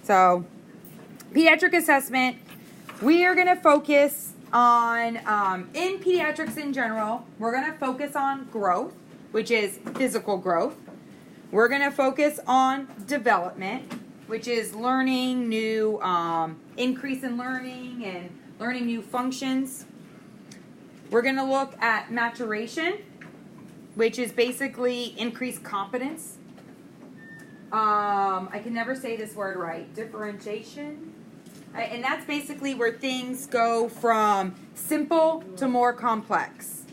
So, pediatric assessment, we are going to focus on, in pediatrics in general, we're going to focus on growth, which is physical growth. We're going to focus on development, which is learning new, increase in learning and learning new functions. We're going to look at maturation, which is basically increased competence. I can never say this word right. Differentiation. And that's basically where things go from simple to more complex.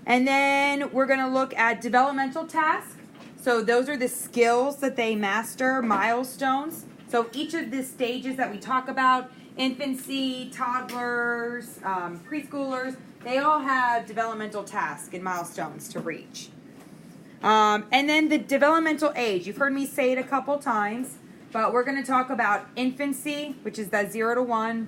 And then we're going to look at developmental tasks. So those are the skills that they master, milestones. So each of the stages that we talk about, infancy, toddlers, preschoolers, they all have developmental tasks and milestones to reach. And then the developmental age. You've heard me say it a couple times, but we're going to talk about infancy, which is that 0 to 1,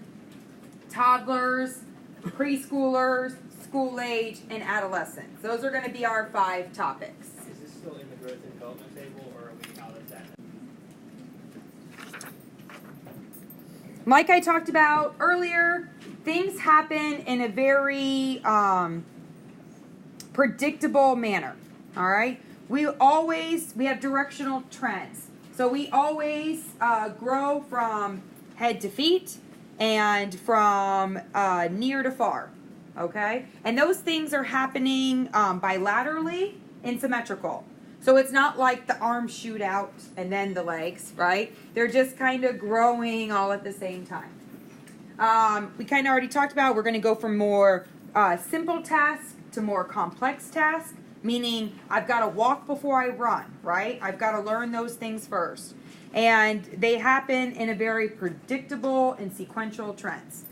toddlers, preschoolers, school age, and adolescents. Those are going to be our 5 topics. Is this still in the growth and development table, or are we out of that? Like I talked about earlier, things happen in a very predictable manner. All right? We have directional trends. So we always grow from head to feet and from near to far. Okay? And those things are happening bilaterally and symmetrical. So it's not like the arms shoot out and then the legs, right? They're just kind of growing all at the same time. We kind of already talked about we're going to go from more simple tasks to more complex tasks, meaning I've got to walk before I run, right? I've got to learn those things first. And they happen in a very predictable and sequential trends.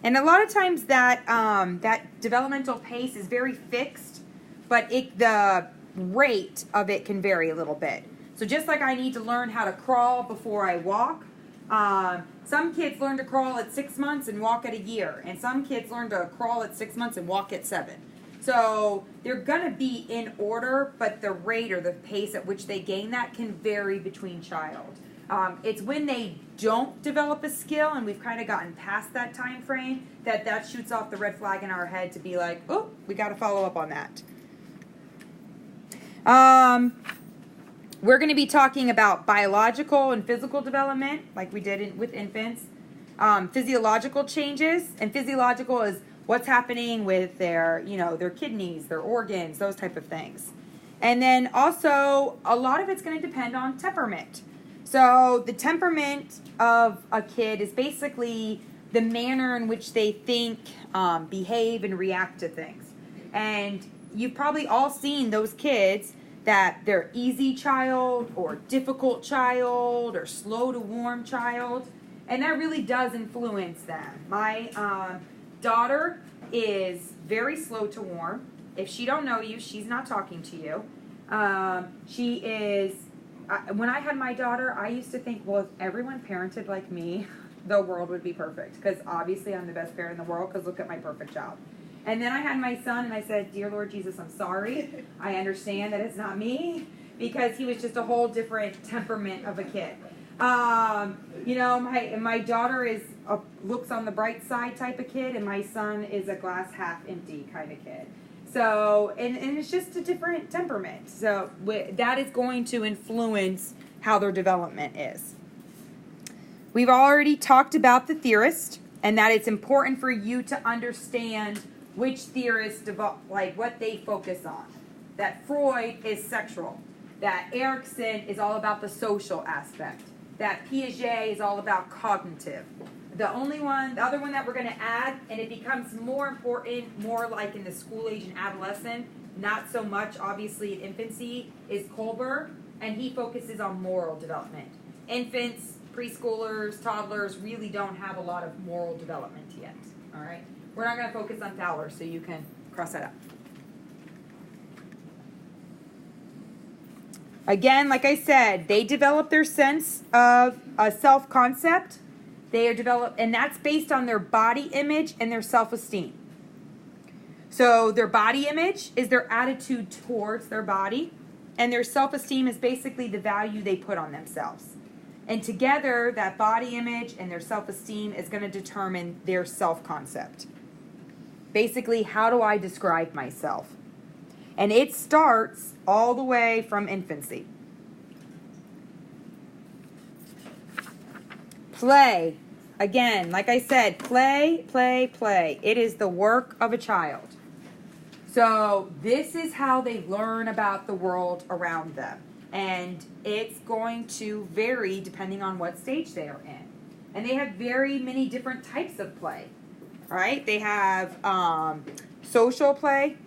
And a lot of times that developmental pace is very fixed, but the rate of it can vary a little bit. So just like I need to learn how to crawl before I walk, some kids learn to crawl at 6 months and walk at a year, and some kids learn to crawl at 6 months and walk at 7. So they're going to be in order, but the rate or the pace at which they gain that can vary between child. It's when they don't develop a skill, and we've kind of gotten past that time frame, that shoots off the red flag in our head to be like, oh, we got to follow up on that. We're going to be talking about biological and physical development, like we did with infants. Physiological changes, and physiological is what's happening with their kidneys, their organs, those type of things. And then also, a lot of it's going to depend on temperament. So the temperament of a kid is basically the manner in which they think, behave, and react to things. And you've probably all seen those kids that they're easy child or difficult child or slow to warm child. And that really does influence them. My daughter is very slow to warm. If she don't know you, she's not talking to you. She is... when I had my daughter, I used to think, well, if everyone parented like me, the world would be perfect. Because obviously I'm the best parent in the world, because look at my perfect child. And then I had my son, and I said, dear Lord Jesus, I'm sorry. I understand that it's not me, because he was just a whole different temperament of a kid. My daughter looks on the bright side type of kid, and my son is a glass half empty kind of kid. So, and it's just a different temperament. So that is going to influence how their development is. We've already talked about the theorist, and that it's important for you to understand which theorists, what they focus on. That Freud is sexual. That Erikson is all about the social aspect. That Piaget is all about cognitive. The other one that we're going to add, and it becomes more important, more like in the school age and adolescent, not so much obviously in infancy, is Kohlberg, and he focuses on moral development. Infants, preschoolers, toddlers really don't have a lot of moral development yet. All right? We're not going to focus on Fowler, so you can cross that out. Again, like I said, they develop their sense of a self-concept. They are developed, and that's based on their body image and their self-esteem. So their body image is their attitude towards their body. and their self-esteem is basically the value they put on themselves. And together, that body image and their self-esteem is going to determine their self-concept. Basically, how do I describe myself? And it starts all the way from infancy. Play. Again, like I said, play, play, play. It is the work of a child. So this is how they learn about the world around them. And it's going to vary depending on what stage they are in. And they have very many different types of play. All right? They have social play,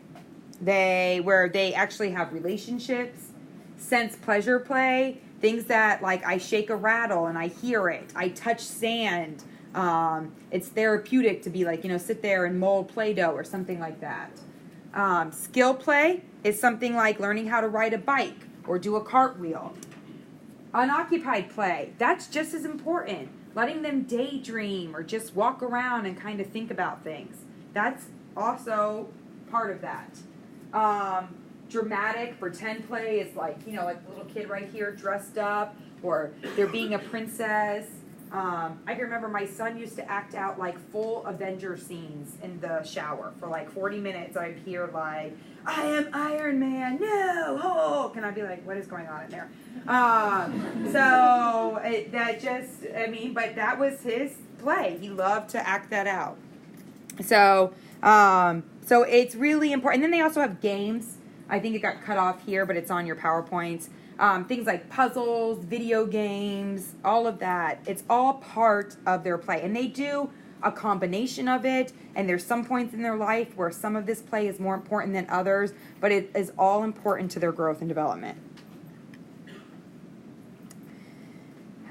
where they actually have relationships, sense pleasure play, things that, like, I shake a rattle and I hear it. I touch sand. It's therapeutic to be like, sit there and mold Play-Doh or something like that. Skill play is something like learning how to ride a bike or do a cartwheel. Unoccupied play, that's just as important. Letting them daydream or just walk around and kind of think about things. That's also part of that. Dramatic pretend play is like the little kid right here dressed up, or they're being a princess. I can remember my son used to act out like full Avenger scenes in the shower for like 40 minutes. I'd hear like, I am Iron Man, no, Hulk. And I'd be like, what is going on in there? But that was his play. He loved to act that out. So it's really important. And then they also have games. I think it got cut off here, but it's on your PowerPoints. Things like puzzles, video games, all of that. It's all part of their play. And they do a combination of it. And there's some points in their life where some of this play is more important than others. But it is all important to their growth and development.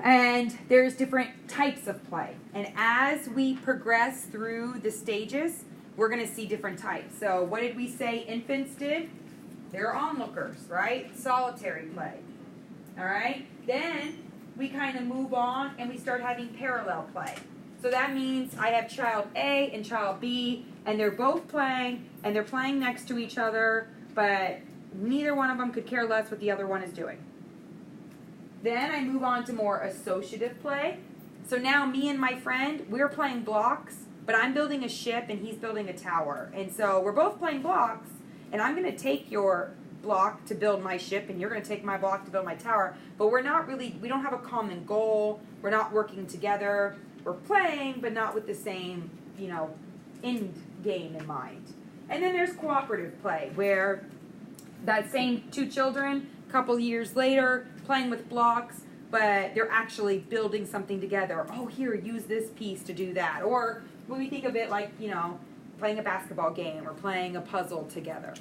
And there's different types of play. And as we progress through the stages, we're going to see different types. So what did we say infants did? They're onlookers, right? Solitary play. All right? Then we kind of move on and we start having parallel play. So that means I have child A and child B, and they're both playing, and they're playing next to each other, but neither one of them could care less what the other one is doing. Then I move on to more associative play. So now me and my friend, we're playing blocks, but I'm building a ship and he's building a tower. And so we're both playing blocks, and I'm going to take your block to build my ship, and you're going to take my block to build my tower. But we don't have a common goal. We're not working together. We're playing, but not with the same, end game in mind. And then there's cooperative play, where that same two children, a couple years later, playing with blocks, but they're actually building something together. Oh, here, use this piece to do that. Or when we think of it like, playing a basketball game or playing a puzzle together.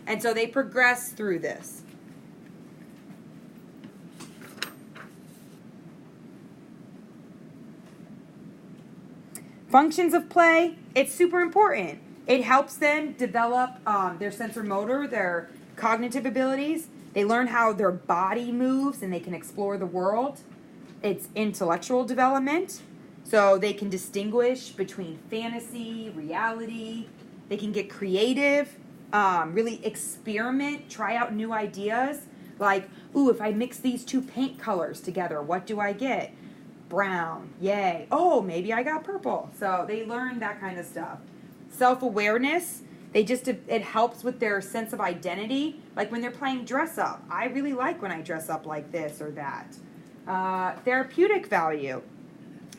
And so they progress through this. Functions of play, it's super important. It helps them develop their sensor motor, their cognitive abilities. They learn how their body moves and they can explore the world. It's intellectual development. So they can distinguish between fantasy, reality. They can get creative, really experiment, try out new ideas. Like, ooh, if I mix these two paint colors together, what do I get? Brown, yay. Oh, maybe I got purple. So they learn that kind of stuff. Self-awareness, it helps with their sense of identity. Like when they're playing dress up, I really like when I dress up like this or that. Therapeutic value.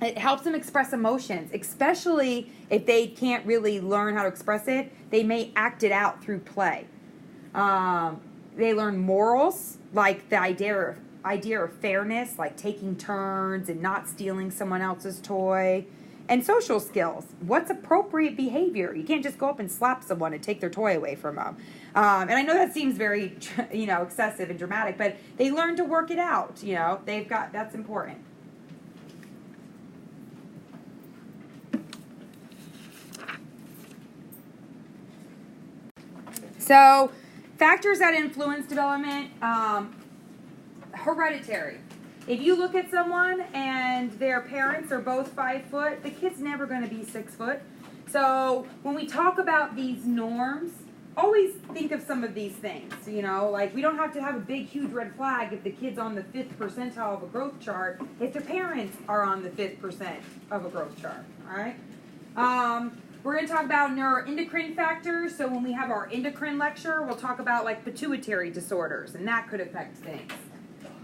It helps them express emotions, especially if they can't really learn how to express it. They may act it out through play. They learn morals, like the idea of fairness, like taking turns and not stealing someone else's toy. And social skills. What's appropriate behavior? You can't just go up and slap someone and take their toy away from them. And I know that seems very, excessive and dramatic, but they learn to work it out. That's important. So, factors that influence development, hereditary. If you look at someone and their parents are both 5 foot, the kid's never going to be 6 foot. So when we talk about these norms, always think of some of these things, you know, like we don't have to have a big, huge red flag if the kid's on the 5th percentile of a growth chart, if their parents are on the 5th percent of a growth chart, all right? We're going to talk about neuroendocrine factors. So when we have our endocrine lecture, we'll talk about like pituitary disorders, and that could affect things.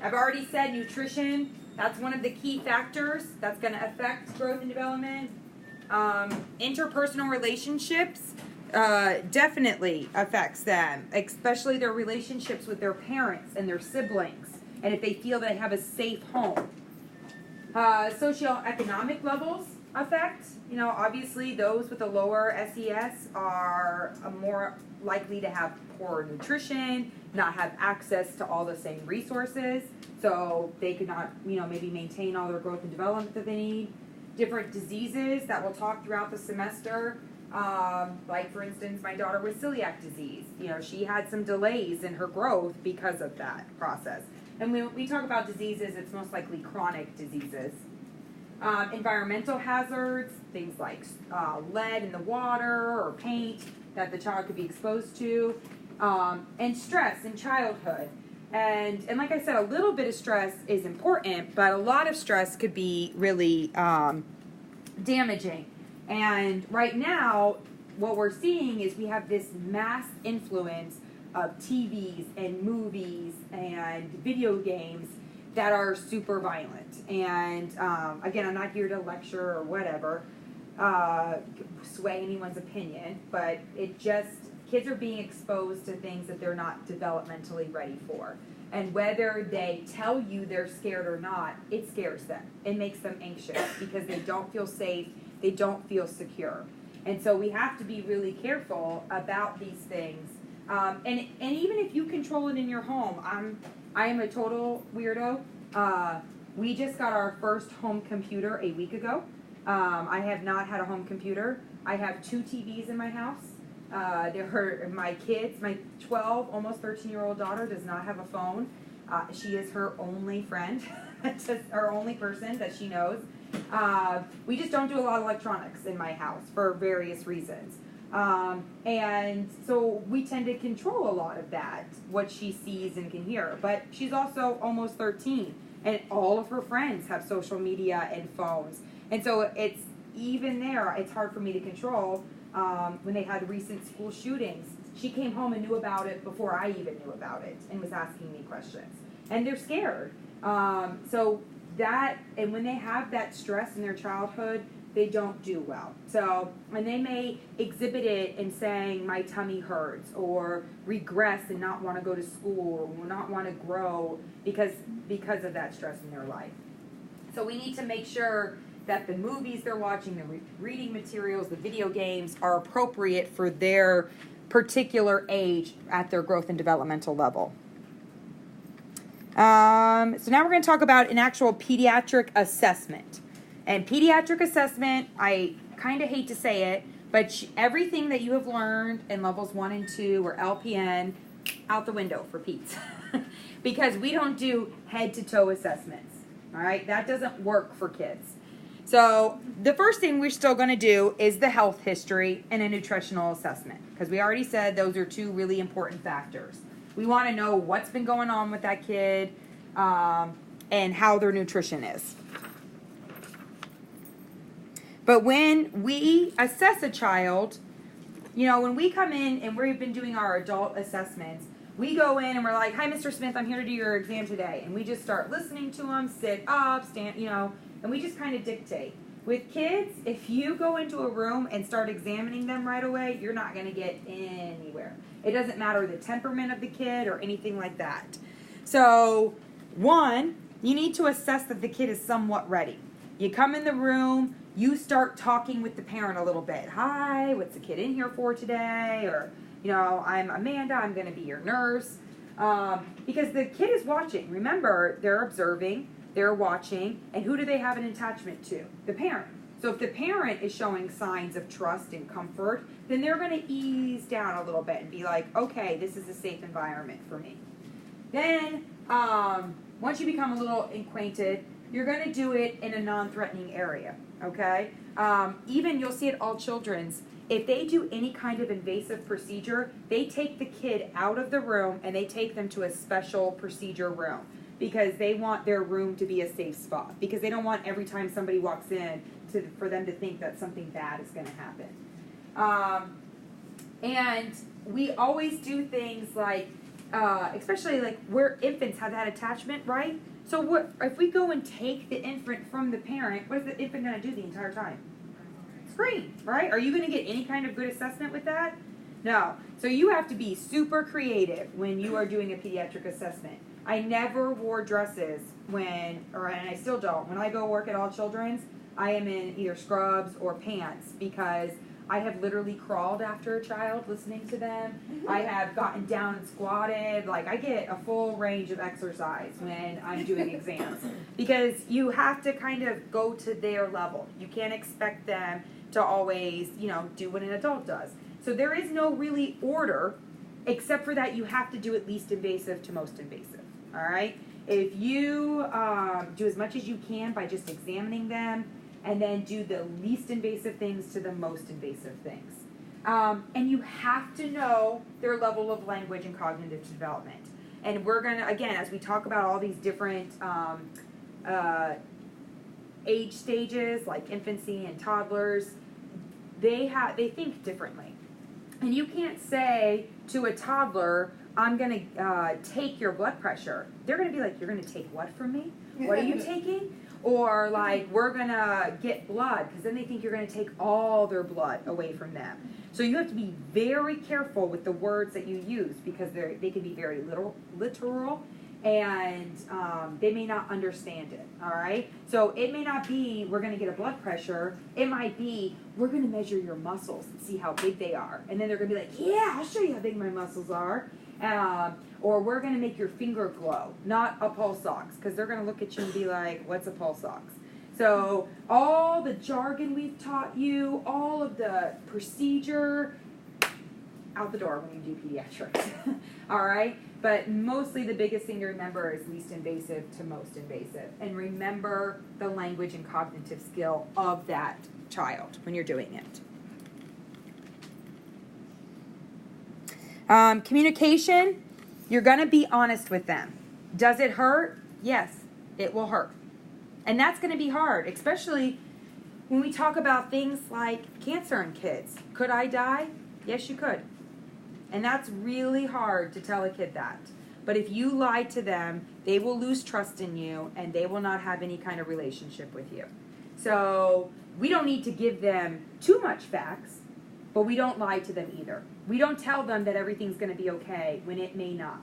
I've already said nutrition. That's one of the key factors that's going to affect growth and development. Interpersonal relationships definitely affects them, especially their relationships with their parents and their siblings, and if they feel they have a safe home. Socioeconomic levels affect, you know, obviously those with a lower SES are more likely to have poor nutrition, not have access to all the same resources, so they could not, you know, maybe maintain all their growth and development that they need. Different diseases that we'll talk throughout the semester, like for instance, my daughter with celiac disease. You know, she had some delays in her growth because of that process. And when we talk about diseases, it's most likely chronic diseases. Environmental hazards, things like lead in the water or paint that the child could be exposed to, and stress in childhood. And like I said, a little bit of stress is important, but a lot of stress could be really damaging. And right now, what we're seeing is we have this mass influence of TVs and movies and video games that are super violent. And again, I'm not here to lecture or whatever, sway anyone's opinion, but it just, kids are being exposed to things that they're not developmentally ready for. And whether they tell you they're scared or not, it scares them. It makes them anxious because they don't feel safe, they don't feel secure. And so we have to be really careful about these things. And even if you control it in your home, I am a total weirdo. We just got our first home computer a week ago. I have not had a home computer. I have 2 TVs in my house. My kids, my 12, almost 13-year-old daughter does not have a phone. She is her only friend, just her only person that she knows. We just don't do a lot of electronics in my house for various reasons. And so we tend to control a lot of that, what she sees and can hear. But she's also almost 13, and all of her friends have social media and phones. And so it's even there, it's hard for me to control. When they had recent school shootings, she came home and knew about it before I even knew about it and was asking me questions. And they're scared. So that, and when they have that stress in their childhood, they don't do well. So, and they may exhibit it in saying, my tummy hurts, or regress and not want to go to school, or not want to grow because of that stress in their life. So we need to make sure that the movies they're watching, the reading materials, the video games are appropriate for their particular age at their growth and developmental level. So now we're going to talk about an actual pediatric assessment. And pediatric assessment, I kind of hate to say it, but everything that you have learned in levels 1 and 2 or LPN, out the window for Pete's. Because we don't do head-to-toe assessments. All right? That doesn't work for kids. So the first thing we're still going to do is the health history and a nutritional assessment, because we already said those are 2 really important factors. We want to know what's been going on with that kid and how their nutrition is. But when we assess a child, you know, when we come in and we've been doing our adult assessments, we go in and we're like, hi, Mr. Smith, I'm here to do your exam today. And we just start listening to them, sit up, stand, you know, and we just kind of dictate. With kids, if you go into a room and start examining them right away, you're not going to get anywhere. It doesn't matter the temperament of the kid or anything like that. So, 1, you need to assess that the kid is somewhat ready. You come in the room, you start talking with the parent a little bit. Hi, what's the kid in here for today? Or, you know, I'm Amanda, I'm going to be your nurse. Because the kid is watching. Remember, they're observing. They're watching, and who do they have an attachment to? The parent. So if the parent is showing signs of trust and comfort, then they're going to ease down a little bit and be like, okay, this is a safe environment for me. Then, once you become a little acquainted, you're going to do it in a non-threatening area, okay? Even you'll see at all children's, if they do any kind of invasive procedure, they take the kid out of the room and they take them to a special procedure room because they want their room to be a safe spot, because they don't want every time somebody walks in for them to think that something bad is going to happen. And we always do things like, especially like where infants have that attachment, right? So what if we go and take the infant from the parent, what is the infant going to do the entire time? Scream, right? Are you going to get any kind of good assessment with that? No. So you have to be super creative when you are doing a pediatric assessment. I never wore dresses and I still don't. When I go work at All Children's, I am in either scrubs or pants because I have literally crawled after a child listening to them. I have gotten down and squatted. Like, I get a full range of exercise when I'm doing exams because you have to kind of go to their level. You can't expect them to always, do what an adult does. So there is no really order, except for that you have to do at least invasive to most invasive, all right? If you do as much as you can by just examining them, and then do the least invasive things to the most invasive things. And you have to know their level of language and cognitive development. And we're gonna, again, as we talk about all these different age stages, like infancy and toddlers, they think differently. And you can't say to a toddler, I'm gonna take your blood pressure. They're gonna be like, you're gonna take what from me? What are you taking? Or like, we're going to get blood, because then they think you're going to take all their blood away from them. So you have to be very careful with the words that you use, because they can be very literal, and they may not understand it, all right? So it may not be, we're going to get a blood pressure. It might be, we're going to measure your muscles and see how big they are. And then they're going to be like, yeah, I'll show you how big my muscles are. Or we're going to make your finger glow, not a pulse ox, because they're going to look at you and be like, what's a pulse ox? So all the jargon we've taught you, all of the procedure, out the door when you do pediatrics, all right? But mostly the biggest thing to remember is least invasive to most invasive. And remember the language and cognitive skill of that child when you're doing it. Communication, you're going to be honest with them. Does it hurt? Yes, it will hurt. And that's going to be hard, especially when we talk about things like cancer in kids. Could I die? Yes, you could. And that's really hard to tell a kid that. But if you lie to them, they will lose trust in you and they will not have any kind of relationship with you. So we don't need to give them too much facts, but we don't lie to them either. We don't tell them that everything's going to be okay when it may not,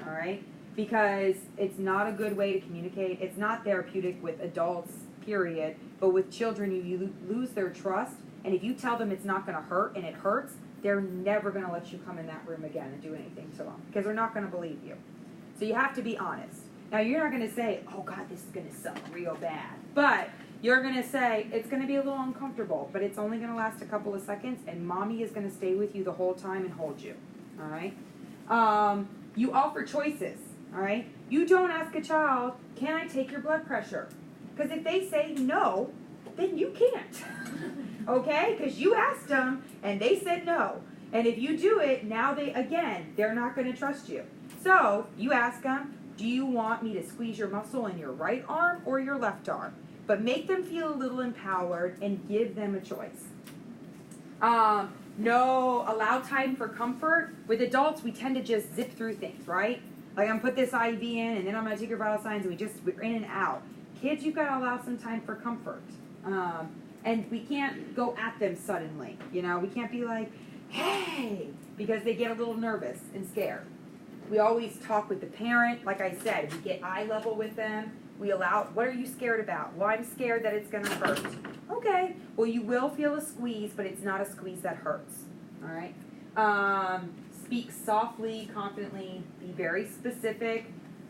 all right? Because it's not a good way to communicate. It's not therapeutic with adults, period. But with children, you lose their trust. And if you tell them it's not going to hurt and it hurts, they're never going to let you come in that room again and do anything to them because they're not going to believe you. So you have to be honest. Now, you're not going to say, oh, God, this is going to suck real bad. But you're going to say, it's going to be a little uncomfortable, but it's only going to last a couple of seconds, and Mommy is going to stay with you the whole time and hold you, all right? You offer choices, all right? You don't ask a child, can I take your blood pressure? Because if they say no, then you can't, okay? Because you asked them, and they said no. And if you do it, now they're not going to trust you. So you ask them, do you want me to squeeze your muscle in your right arm or your left arm? But make them feel a little empowered and give them a choice. Allow time for comfort. With adults, we tend to just zip through things, right? Like, I'm going to put this IV in, and then I'm going to take your vital signs, and we're in and out. Kids, you've got to allow some time for comfort. And we can't go at them suddenly. We can't be like, hey, because they get a little nervous and scared. We always talk with the parent. Like I said, we get eye level with them. We allow, what are you scared about? Well, I'm scared that it's going to hurt. Okay, well, you will feel a squeeze, but it's not a squeeze that hurts. All right? Speak softly, confidently, be very specific.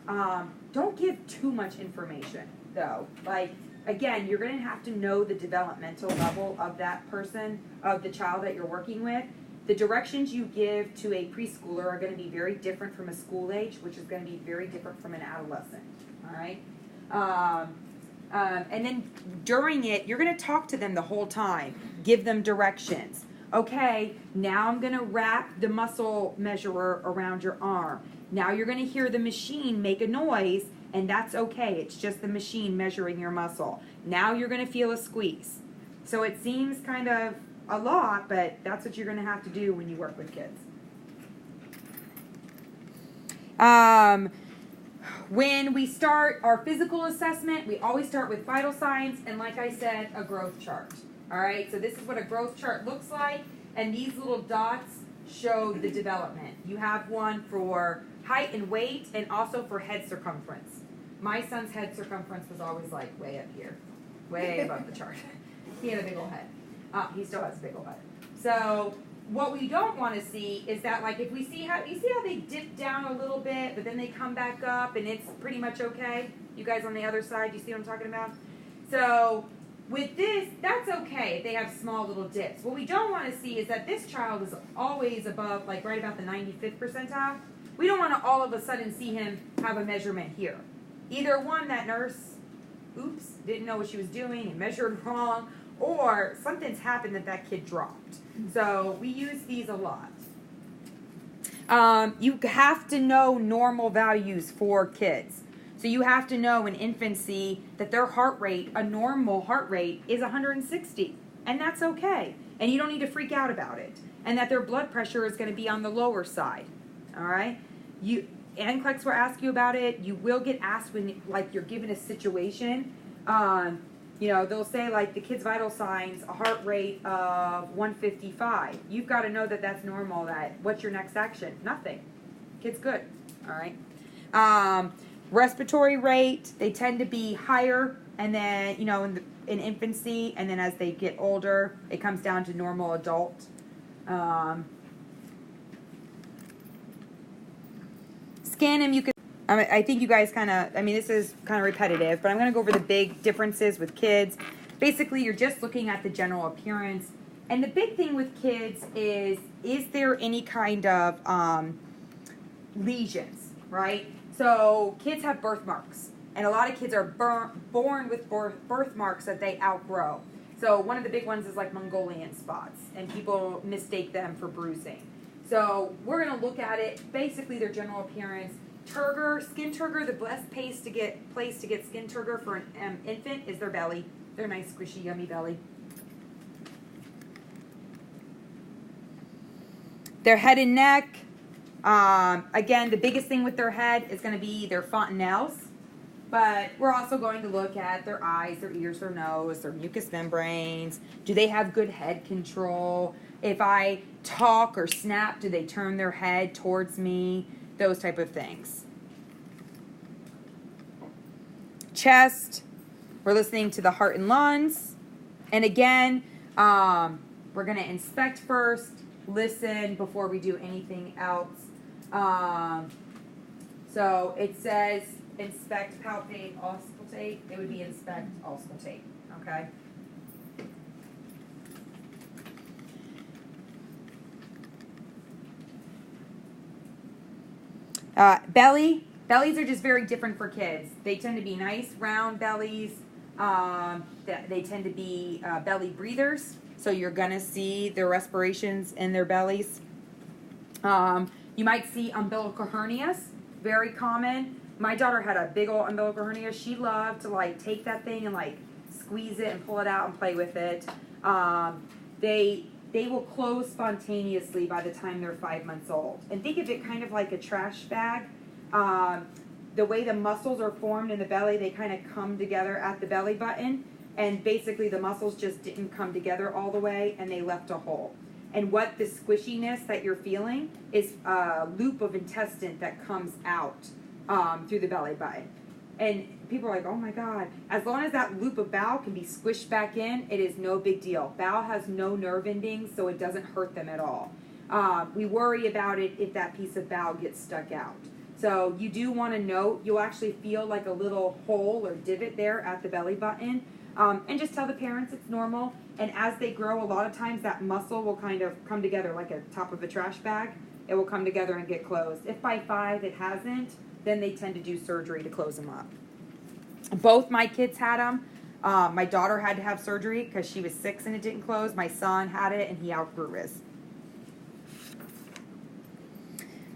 Don't give too much information, though. Like, again, you're going to have to know the developmental level of that person, of the child that you're working with. The directions you give to a preschooler are going to be very different from a school age, which is going to be very different from an adolescent. All right? And then during it, you're going to talk to them the whole time. Give them directions. Okay, now I'm going to wrap the muscle measurer around your arm. Now you're going to hear the machine make a noise, and that's okay. It's just the machine measuring your muscle. Now you're going to feel a squeeze. So it seems kind of a lot, but that's what you're going to have to do when you work with kids. When we start our physical assessment, we always start with vital signs and, like I said, a growth chart. All right, so this is what a growth chart looks like, and these little dots show the development. You have one for height and weight and also for head circumference. My son's head circumference was always like way up here, way above the chart. He had a big old head. He still has a big old head. So what we don't want to see is that, like, if we see how, you see how they dip down a little bit, but then they come back up and it's pretty much okay? You guys on the other side, you see what I'm talking about? So with this, that's okay if they have small little dips. What we don't want to see is that this child is always above, like right about the 95th percentile. We don't want to all of a sudden see him have a measurement here. Either one, that nurse, oops, didn't know what she was doing and measured wrong, or something's happened that kid dropped. So we use these a lot. You have to know normal values for kids. So you have to know in infancy that their heart rate, a normal heart rate, is 160. And that's okay. And you don't need to freak out about it. And that their blood pressure is going to be on the lower side. All right? NCLEX will ask you about it. You will get asked when, like, you're given a situation. They'll say, like, the kid's vital signs, a heart rate of 155. You've got to know that that's normal. That what's your next action? Nothing. Kid's good. All right? Respiratory rate, they tend to be higher, and then, in infancy, and then as they get older, it comes down to normal adult. Scan them, you can, I think you guys this is kind of repetitive, but I'm going to go over the big differences with kids. Basically, you're just looking at the general appearance, and the big thing with kids is there any kind of lesions, right? So kids have birthmarks, and a lot of kids are born with birthmarks that they outgrow. So one of the big ones is like Mongolian spots, and people mistake them for bruising. So we're going to look at it, basically their general appearance. Turgor, skin turgor, the best place to get skin turgor for an infant is their belly. Their nice, squishy, yummy belly. Their head and neck. Again, the biggest thing with their head is going to be their fontanelles, but we're also going to look at their eyes, their ears, their nose, their mucous membranes. Do they have good head control? If I talk or snap, do they turn their head towards me? Those type of things. Chest, we're listening to the heart and lungs. And again, we're going to inspect first, listen before we do anything else. So it says inspect, palpate, auscultate. It would be inspect, auscultate. Okay. Bellies are just very different for kids. They tend to be nice, round bellies. They tend to be belly breathers. So you're going to see their respirations in their bellies. You might see umbilical hernias, very common. My daughter had a big old umbilical hernia. She loved to, like, take that thing and, like, squeeze it and pull it out and play with it. They will close spontaneously by the time they're 5 months old. And think of it kind of like a trash bag. The way the muscles are formed in the belly, they kind of come together at the belly button. And basically the muscles just didn't come together all the way, and they left a hole. And what the squishiness that you're feeling is a loop of intestine that comes out through the belly button. And people are like, oh my God. As long as that loop of bowel can be squished back in, it is no big deal. Bowel has no nerve endings, so it doesn't hurt them at all. We worry about it if that piece of bowel gets stuck out. So you do want to note, you'll actually feel like a little hole or divot there at the belly button. And just tell the parents it's normal. And as they grow, a lot of times that muscle will kind of come together like a top of a trash bag. It will come together and get closed. If by 5 it hasn't, then they tend to do surgery to close them up. Both my kids had them. My daughter had to have surgery because she was 6 and it didn't close. My son had it and he outgrew his.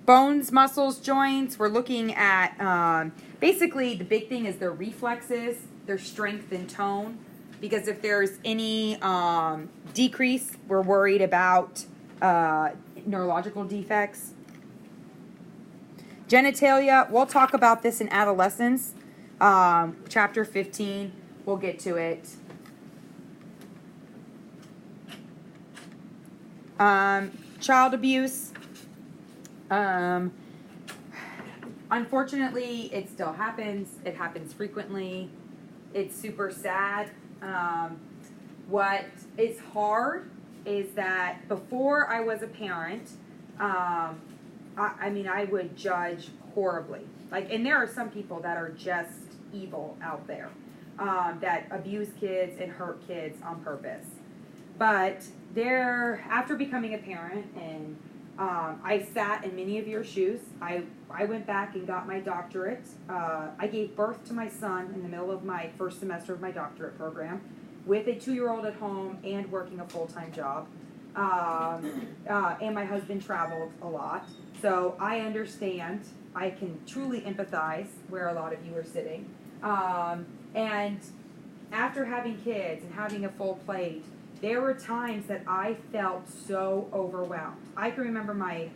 Bones, muscles, joints. We're looking at, basically the big thing is their reflexes, their strength and tone. Because if there's any decrease, we're worried about neurological defects. Genitalia, we'll talk about this in adolescence. Chapter 15, we'll get to it. Child abuse. Unfortunately, it still happens. It happens frequently. It's super sad. What is hard is that before I was a parent, I would judge horribly. Like, and there are some people that are just evil out there, that abuse kids and hurt kids on purpose. But after becoming a parent, and I sat in many of your shoes. I went back and got my doctorate. I gave birth to my son in the middle of my first semester of my doctorate program with a 2-year-old at home and working a full-time job. And my husband traveled a lot. So I understand. I can truly empathize where a lot of you are sitting. And after having kids and having a full plate, there were times that I felt so overwhelmed. I can remember my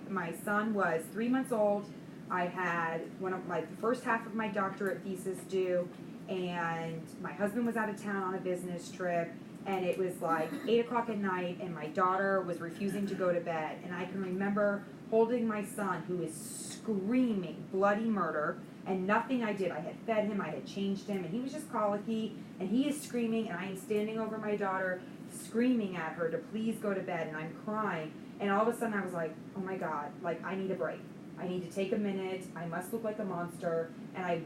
son was 3 months old. I had the first half of my doctorate thesis due, and my husband was out of town on a business trip, and it was like 8 o'clock at night, and my daughter was refusing to go to bed. And I can remember holding my son, who is screaming bloody murder, and nothing I did. I had fed him, I had changed him, and he was just colicky, and he is screaming, and I am standing over my daughter, screaming at her to please go to bed, and I'm crying. And all of a sudden I was like, oh my God, like, I need a break. I need to take a minute. I must look like a monster. And I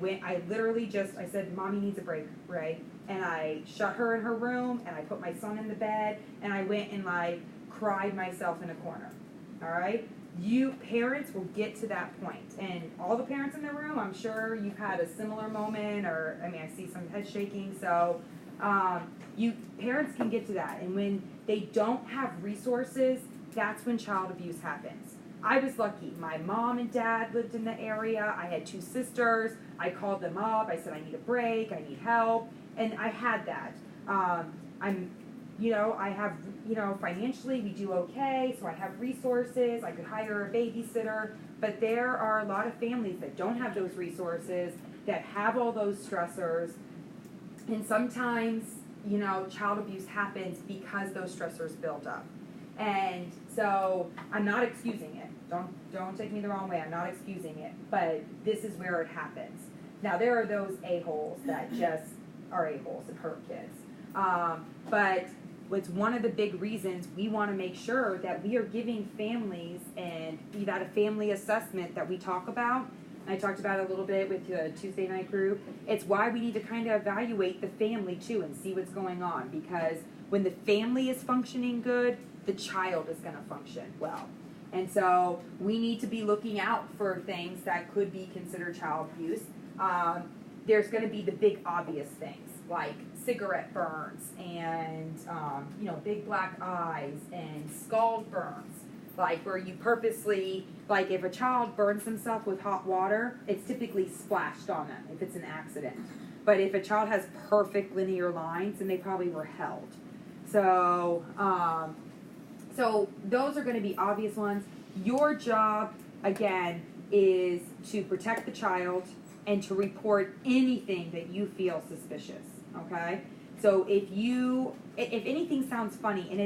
said, Mommy needs a break, right? And I shut her in her room, and I put my son in the bed, and I went and like cried myself in a corner. All right? You parents will get to that point. And all the parents in the room, I'm sure you've had a similar moment, or, I see some head shaking. So you parents can get to that. And when they don't have resources, that's when child abuse happens. I was lucky. My mom and dad lived in the area. I had 2 sisters. I called them up. I said, I need a break. I need help. And I had that. Financially we do okay, so I have resources. I could hire a babysitter. But there are a lot of families that don't have those resources, that have all those stressors. And sometimes, child abuse happens because those stressors build up. And so I'm not excusing it. Don't take me the wrong way. I'm not excusing it. But this is where it happens. Now, there are those a-holes that just are a-holes and hurt kids. But it's one of the big reasons we want to make sure that we are giving families, and we've got a family assessment that we talk about. I talked about it a little bit with the Tuesday night group. It's why we need to kind of evaluate the family too and see what's going on, because when the family is functioning good, the child is going to function well. And so we need to be looking out for things that could be considered child abuse. There's going to be the big obvious things like cigarette burns and big black eyes and scald burns. Like where you purposely, like if a child burns himself with hot water, it's typically splashed on them if it's an accident. But if a child has perfect linear lines, then they probably were held. So those are going to be obvious ones. Your job, again, is to protect the child and to report anything that you feel suspicious, okay? So if anything sounds funny, and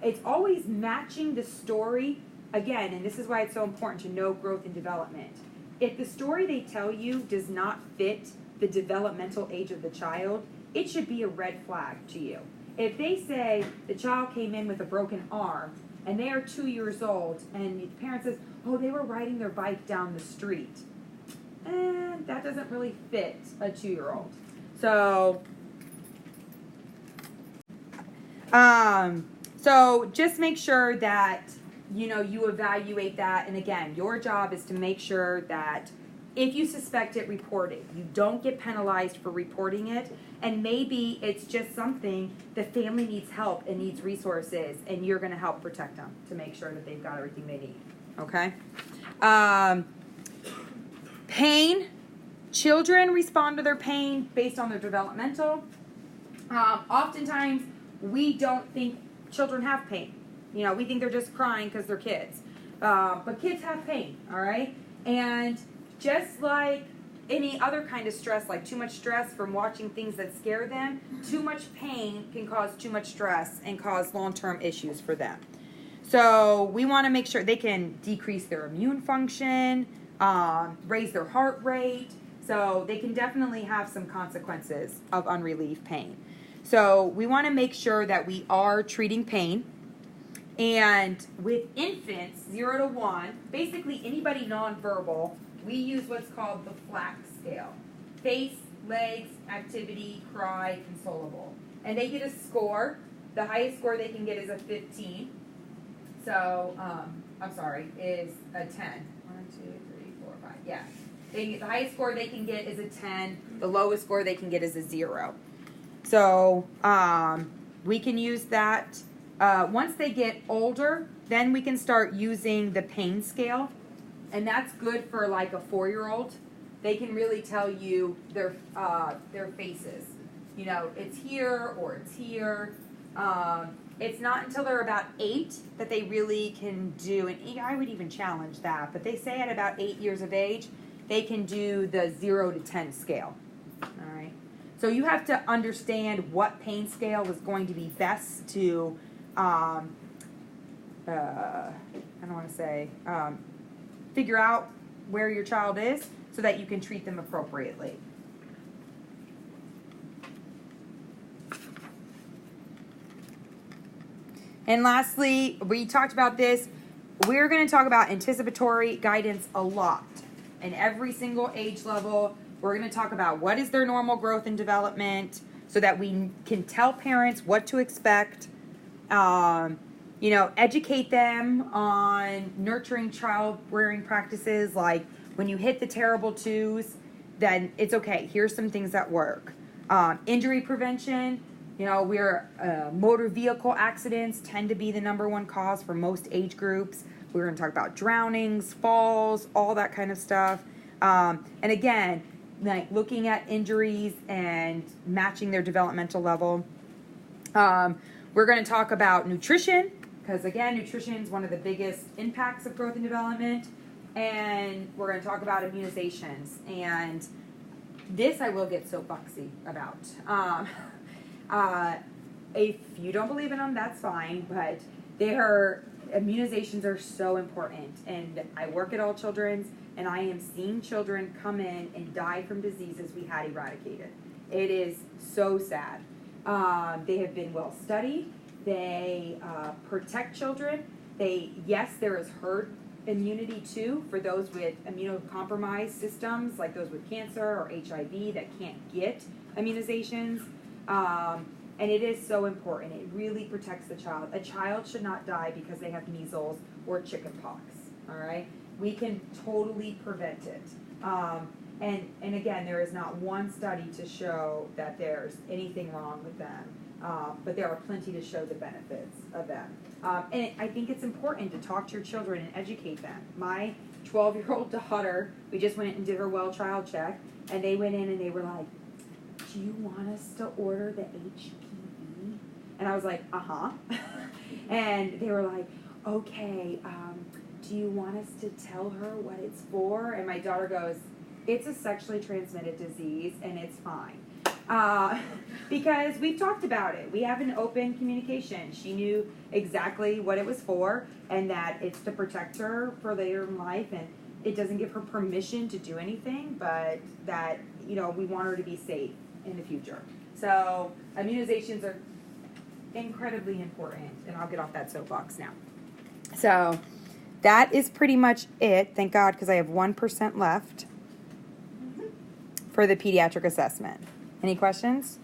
it's always matching the story, again, and this is why it's so important to know growth and development. If the story they tell you does not fit the developmental age of the child, it should be a red flag to you. If they say the child came in with a broken arm and they are 2 years old and the parent says, oh, they were riding their bike down the street, that doesn't really fit a 2-year-old. So just make sure that you evaluate that. And again, your job is to make sure that if you suspect it, report it. You don't get penalized for reporting it, and maybe it's just something the family needs help and needs resources, and you're going to help protect them to make sure that they've got everything they need. Okay? Pain. Children respond to their pain based on their developmental. Oftentimes, we don't think children have pain. You know, we think they're just crying because they're kids. But kids have pain, all right? And just like any other kind of stress, like too much stress from watching things that scare them, too much pain can cause too much stress and cause long-term issues for them. So we want to make sure they can decrease their immune function, raise their heart rate. So they can definitely have some consequences of unrelieved pain. So we want to make sure that we are treating pain. And with infants, 0 to 1, basically anybody nonverbal, we use what's called the FLAC scale. Face, legs, activity, cry, consolable. And they get a score. The highest score they can get is a 15. So, is a 10. 1, 2, 3, 4, 5. Yeah. The highest score they can get is a 10. The lowest score they can get is a 0. So, we can use that. Once they get older, then we can start using the pain scale. And that's good for like a 4-year-old. They can really tell you their faces. You know, it's here or it's here. It's not until they're about 8 that they really can do, and I would even challenge that, but they say at about 8 years of age, they can do the 0 to 10 scale. All right. So you have to understand what pain scale is going to be best to, figure out where your child is so that you can treat them appropriately. And lastly, we talked about this. We're going to talk about anticipatory guidance a lot. In every single age level, we're going to talk about what is their normal growth and development so that we can tell parents what to expect. Educate them on nurturing child-rearing practices, like when you hit the terrible 2s, then it's okay. Here's some things that work. Injury prevention. Motor vehicle accidents tend to be the #1 cause for most age groups. We're going to talk about drownings, falls, all that kind of stuff. And again, like looking at injuries and matching their developmental level. We're going to talk about nutrition, because again, nutrition is one of the biggest impacts of growth and development. And we're going to talk about immunizations. And this I will get soapboxy about. If you don't believe in them, that's fine, but immunizations are so important. And I work at All Children's, and I am seeing children come in and die from diseases we had eradicated. It is so sad. They have been well studied. They protect children. There is herd immunity too for those with immunocompromised systems, like those with cancer or HIV that can't get immunizations. And it is so important. It really protects the child. A child should not die because they have measles or chickenpox. All right, we can totally prevent it. And again, there is not one study to show that there's anything wrong with them, but there are plenty to show the benefits of them. And I think it's important to talk to your children and educate them. My 12-year-old daughter, we just went and did her well child check, and they went in and they were like, "Do you want us to order the HPV?" And I was like, "Uh-huh." And they were like, "Okay, do you want us to tell her what it's for?" And my daughter goes, "It's a sexually transmitted disease, and it's fine." Because we've talked about it. We have an open communication. She knew exactly what it was for, and that it's to protect her for later in life, and it doesn't give her permission to do anything, but that, we want her to be safe in the future. So immunizations are incredibly important, and I'll get off that soapbox now. So that is pretty much it. Thank God, because I have 1% left for the pediatric assessment. Any questions?